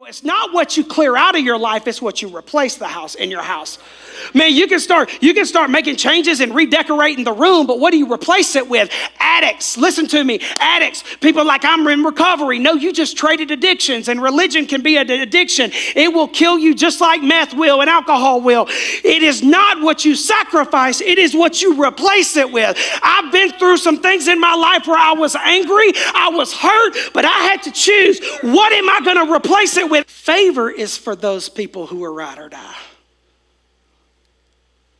It's not what you clear out of your life, it's what you replace in your house. Man, you can start making changes and redecorating the room, but what do you replace it with? Addicts, listen to me, addicts. People like, I'm in recovery. No, you just traded addictions, and religion can be an addiction. It will kill you just like meth will and alcohol will. It is not what you sacrifice, it is what you replace it with. I've been through some things in my life where I was angry, I was hurt, but I had to choose, what am I going to replace it with? Favor is for those people who are ride or die.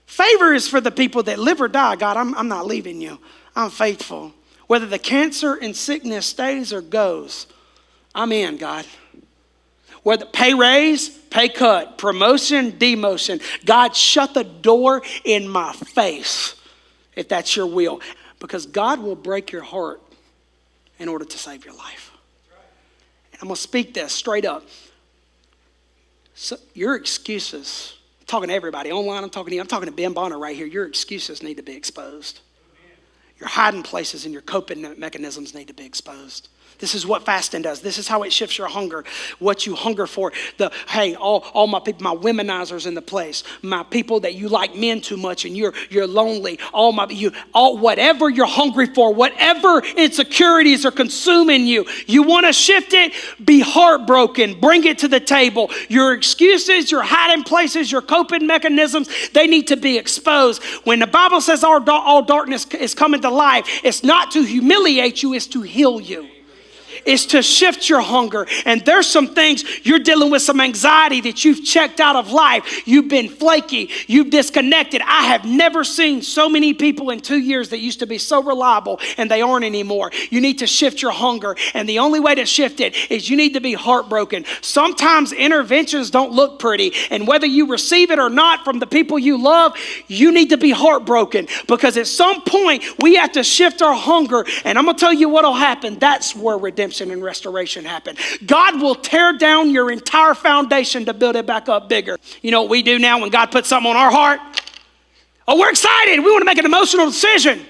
Favor is for the people that live or die. God, I'm not leaving you. I'm faithful. Whether the cancer and sickness stays or goes, I'm in, God. Whether pay raise, pay cut, promotion, demotion, God, shut the door in my face if that's your will. Because God will break your heart in order to save your life. I'm going to speak this straight up. So your excuses, I'm talking to everybody online, I'm talking to Ben Bonner right here. Your excuses need to be exposed. Your hiding places and your coping mechanisms need to be exposed. This is what fasting does. This is how it shifts your hunger. What you hunger for. All my people, my womenizers in the place, my people that you like men too much and you're lonely. Whatever you're hungry for, whatever insecurities are consuming you, you want to shift it. Be heartbroken. Bring it to the table. Your excuses, your hiding places, your coping mechanisms, they need to be exposed. When the Bible says all darkness is coming to life, it's not to humiliate you, it's to heal you. Is to shift your hunger. And there's some things you're dealing with, some anxiety that you've checked out of life. You've been flaky. You've disconnected. I have never seen so many people in 2 years that used to be so reliable and they aren't anymore. You need to shift your hunger. And the only way to shift it is you need to be heartbroken. Sometimes interventions don't look pretty. And whether you receive it or not from the people you love, you need to be heartbroken. Because at some point we have to shift our hunger. And I'm going to tell you what will happen. That's where redemption and restoration happen. God will tear down your entire foundation to build it back up bigger. You know what we do now when God puts something on our heart? Oh, we're excited. We want to make an emotional decision.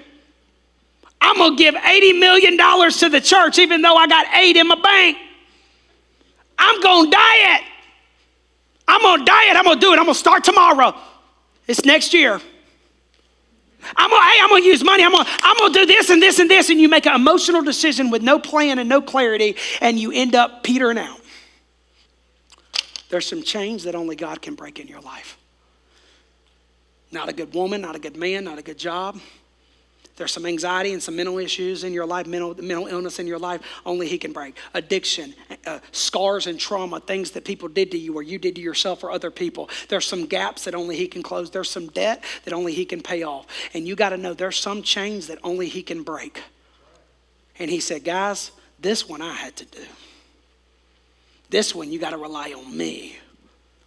I'm going to give $80 million to the church even though I got 8 in my bank. I'm going to diet. I'm going to do it. I'm going to start tomorrow. It's next year. I'm going to use money. I'm going to do this and this and this. And you make an emotional decision with no plan and no clarity, and you end up petering out. There's some chains that only God can break in your life. Not a good woman, not a good man, not a good job. There's some anxiety and some mental issues in your life, mental illness in your life, only He can break. Addiction, scars and trauma, things that people did to you or you did to yourself or other people. There's some gaps that only He can close. There's some debt that only He can pay off. And you got to know there's some chains that only He can break. And He said, guys, this one I had to do. This one you got to rely on me.